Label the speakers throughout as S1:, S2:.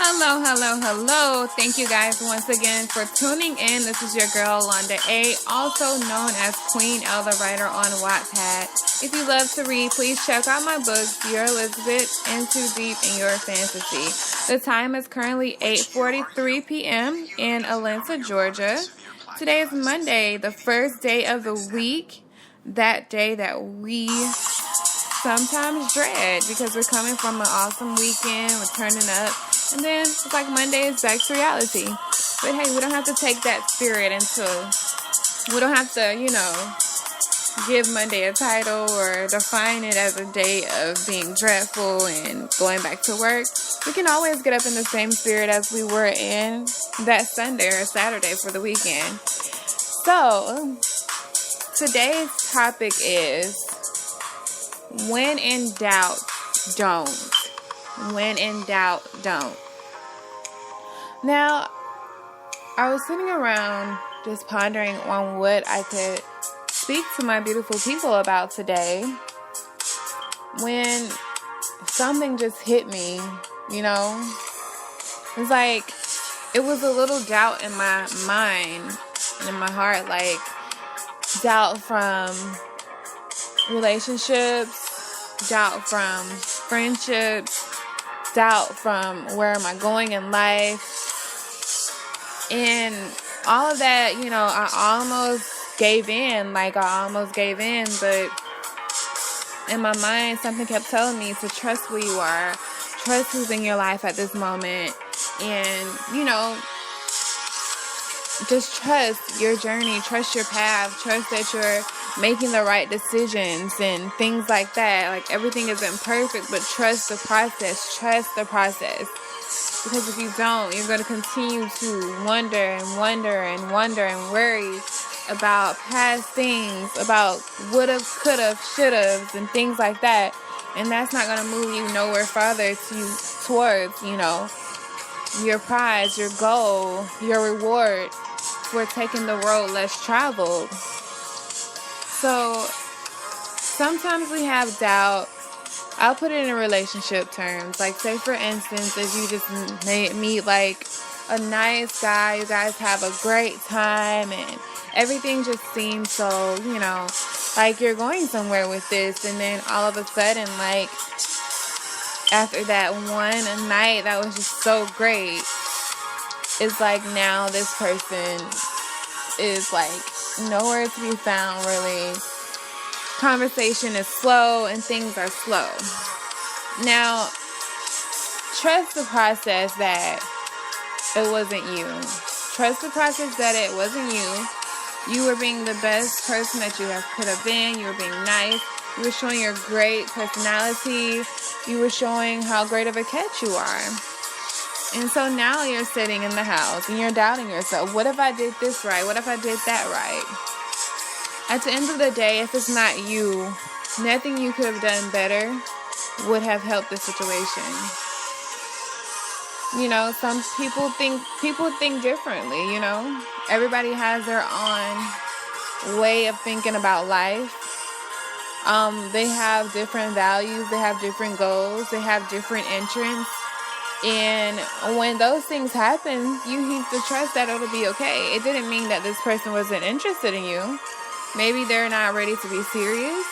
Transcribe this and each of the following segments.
S1: Hello, hello, hello. Thank you guys once again for tuning in. This is your girl, Londa A., also known as Queen L, the writer on Wattpad. If you love to read, please check out my book, Dear Elizabeth, In Too Deep in Your Fantasy. The time is currently 8:43 p.m. in Atlanta, Georgia. Today is Monday, the first day of the week, that day that we sometimes dread because we're coming from an awesome weekend, we're turning up. And then it's like Monday is back to reality. But hey, we don't have to take that spirit we don't have to, give Monday a title or define it as a day of being dreadful and going back to work. We can always get up in the same spirit as we were in that Sunday or Saturday for the weekend. So, today's topic is, when in doubt, don't. When in doubt, don't. Now, I was sitting around just pondering on what I could speak to my beautiful people about today when something just hit me, It's like, it was a little doubt in my mind and in my heart, like doubt from relationships, doubt from friendships, doubt from where am I going in life. And all of that, I almost gave in, but in my mind, something kept telling me to trust who you are, trust who's in your life at this moment, and, just trust your journey, trust your path, trust that you're making the right decisions and things like that. Like, everything isn't perfect, but trust the process, Because if you don't, you're going to continue to wonder and worry about past things, about would've, could've, should've, and things like that. And that's not going to move you nowhere farther towards, your prize, your goal, your reward for taking the road less traveled. So, sometimes we have doubt. I'll put it in relationship terms. Like, say for instance, if you just meet like a nice guy, you guys have a great time and everything just seems so, like you're going somewhere with this, and then all of a sudden, like, after that one night that was just so great, it's like now this person is like nowhere to be found, really. Conversation is slow and things are slow. Now, trust the process that it wasn't you. Trust the process that it wasn't you. You were being the best person that you could have been. You were being nice. You were showing your great personality. You were showing how great of a catch you are. And so now you're sitting in the house and you're doubting yourself. What if I did this right? What if I did that right? At the end of the day, if it's not you, nothing you could have done better would have helped the situation. Some people think differently, Everybody has their own way of thinking about life. They have different values, they have different goals, they have different interests. And when those things happen, you need to trust that it'll be okay. It didn't mean that this person wasn't interested in you. Maybe they're not ready to be serious.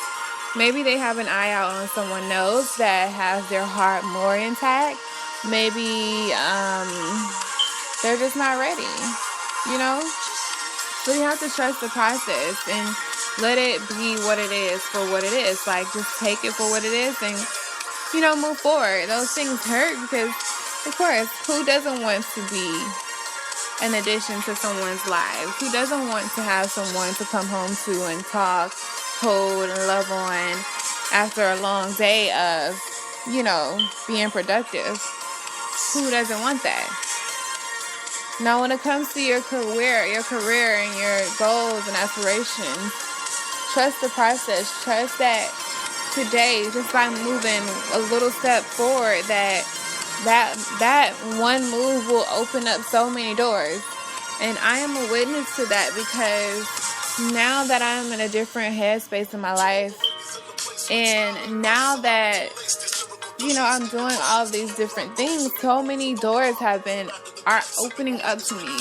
S1: Maybe they have an eye out on someone else that has their heart more intact. Maybe they're just not ready, So you have to trust the process and let it be what it is for what it is. Like, just take it for what it is and, move forward. Those things hurt because, of course, who doesn't want to be an addition to someone's life? Who doesn't want to have someone to come home to and talk, hold, and love on after a long day of, being productive? Who doesn't want that? Now, when it comes to your career and your goals and aspirations, trust the process. Trust that today, just by moving a little step forward, that that one move will open up so many doors. And I am a witness to that, because now that I'm in a different headspace in my life, and now that, I'm doing all of these different things, so many doors are opening up to me.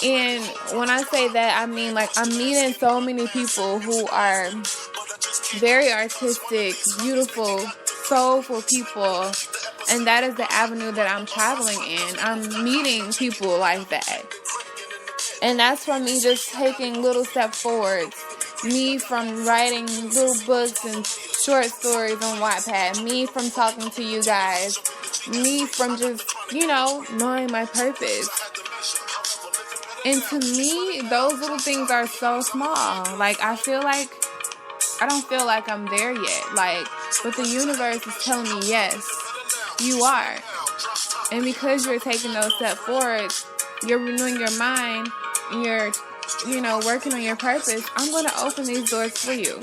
S1: And when I say that, I mean, like, I'm meeting so many people who are very artistic, beautiful, soulful people. And that is the avenue that I'm traveling in. I'm meeting people like that. And that's from me just taking little steps forwards. Me from writing little books and short stories on Wattpad. Me from talking to you guys. Me from just, knowing my purpose. And to me, those little things are so small. Like, I don't feel like I'm there yet. Like, but the universe is telling me, yes, you are. And because you're taking those steps forward, you're renewing your mind, and you're, working on your purpose, I'm going to open these doors for you.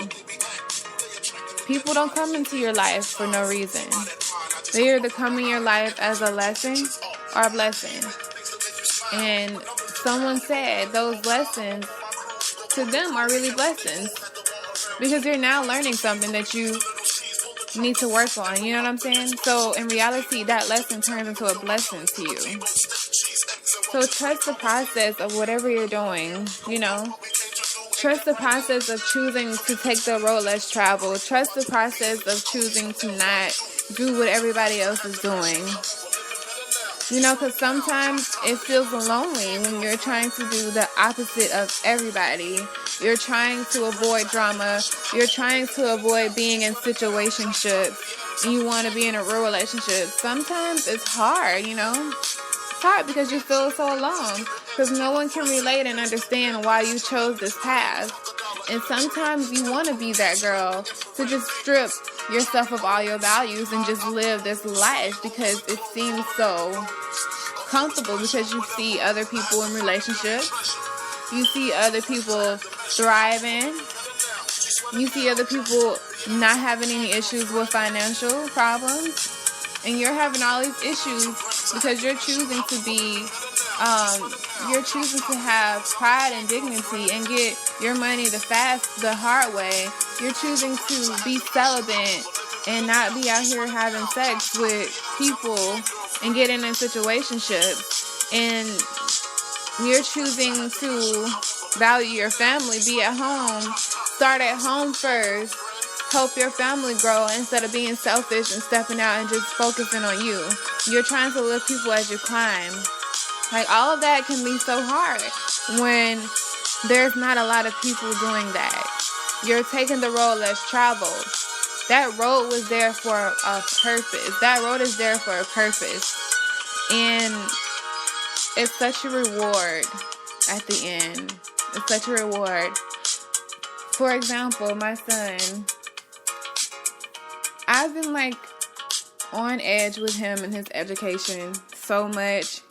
S1: People don't come into your life for no reason. They either come in your life as a lesson or a blessing. And someone said those lessons to them are really blessings, because you're now learning something that you need to work on. You know what I'm saying? So in reality, that lesson turns into a blessing to you. So trust the process of whatever you're doing, Trust the process of choosing to take the road less traveled. Trust the process of choosing to not do what everybody else is doing. Because sometimes it feels lonely when you're trying to do the opposite of everybody. You're trying to avoid drama. You're trying to avoid being in situationships. You want to be in a real relationship. Sometimes it's hard, It's hard because you feel so alone. Because no one can relate and understand why you chose this path. And sometimes you want to be that girl to just strip yourself of all your values and just live this life because it seems so comfortable, because you see other people in relationships. You see other people thriving. You see other people not having any issues with financial problems. And you're having all these issues because you're choosing to be, you're choosing to have pride and dignity and get your money the hard way. You're choosing to be celibate and not be out here having sex with people and getting in situationships. And you're choosing to value your family, be at home, start at home first, help your family grow instead of being selfish and stepping out and just focusing on you. You're trying to lift people as you climb. Like, all of that can be so hard when there's not a lot of people doing that. You're taking the road less traveled. That road was there for a purpose. That road is there for a purpose. And it's such a reward at the end. It's such a reward. For example, my son, I've been on edge with him and his education so much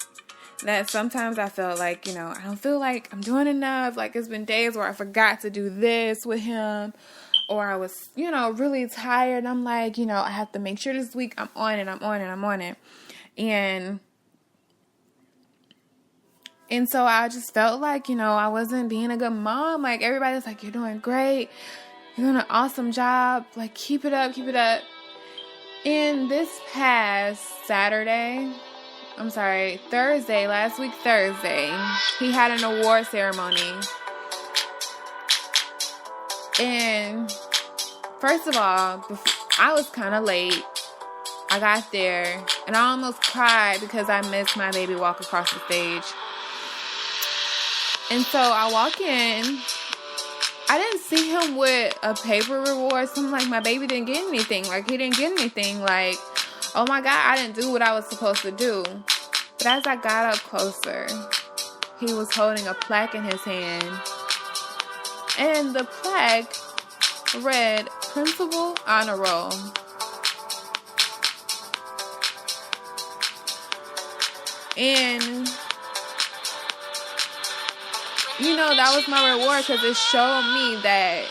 S1: that sometimes I feel like, I don't feel like I'm doing enough. Like, it's been days where I forgot to do this with him, or I was, really tired. I'm like, I have to make sure this week I'm on it. And so I just felt like, I wasn't being a good mom. Like, everybody was like, you're doing great. You're doing an awesome job. Like, keep it up. And this past last week Thursday, he had an award ceremony. And first of all, I was kind of late. I got there and I almost cried because I missed my baby walk across the stage. And so I walk in. I didn't see him with a paper reward. So I'm like, my baby didn't get anything. Like, he didn't get anything. Like, oh my God, I didn't do what I was supposed to do. But as I got up closer, he was holding a plaque in his hand. And the plaque read, Principal Honor Roll. And that was my reward, because it showed me that,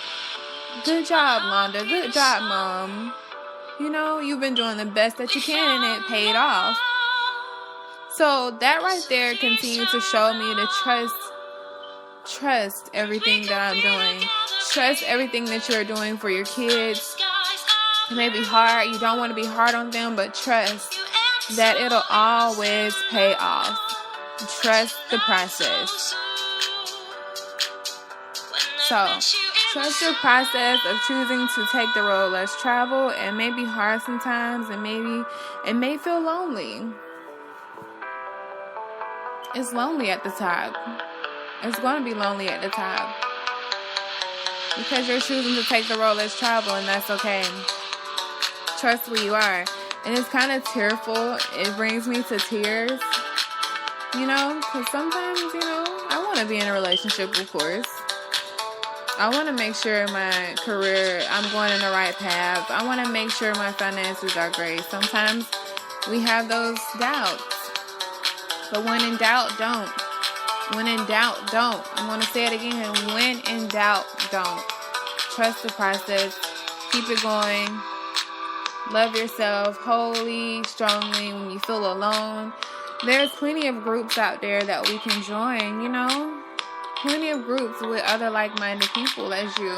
S1: good job, Londa. Good job, Mom. You know, you've been doing the best that you can and it paid off. So that right there continued to show me to trust everything that I'm doing. Trust everything that you're doing for your kids. It may be hard. You don't want to be hard on them, but trust that it'll always pay off. Trust the process. So, trust the process of choosing to take the road less traveled. It may be hard sometimes, and maybe it may feel lonely. It's lonely at the top. It's going to be lonely at the top. Because you're choosing to take the road less traveled, and that's okay. Trust where you are. And it's kind of tearful. It brings me to tears. You know, because sometimes, you know, I want to be in a relationship, of course. I want to make sure my career, I'm going in the right path. I want to make sure my finances are great. Sometimes we have those doubts. But when in doubt, don't. When in doubt, don't. I'm going to say it again. When in doubt, don't. Trust the process. Keep it going. Love yourself wholly, strongly when you feel alone. There's plenty of groups out there that we can join, you know. Plenty of groups with other like-minded people as you.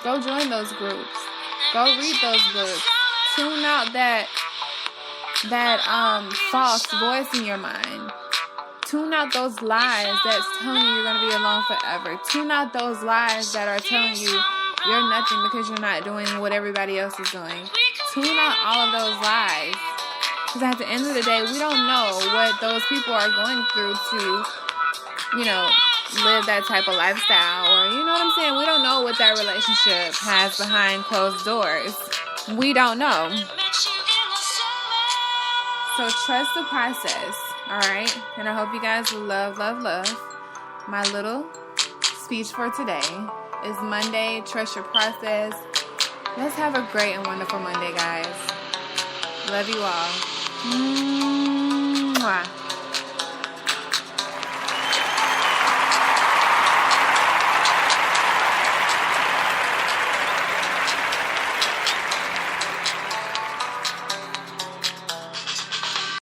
S1: Go join those groups. Go read those books. Tune out that false voice in your mind. Tune out those lies that's telling you you're going to be alone forever. Tune out those lies that are telling you you're nothing because you're not doing what everybody else is doing. Tune out all of those lies. Because at the end of the day, we don't know what those people are going through to, you know, live that type of lifestyle. Or, you know what I'm saying? We don't know what that relationship has behind closed doors. We don't know. So trust the process. Alright? And I hope you guys love. My little speech for today is Monday. Trust your process. Let's have a great and wonderful Monday, guys. Love you all. Mwah.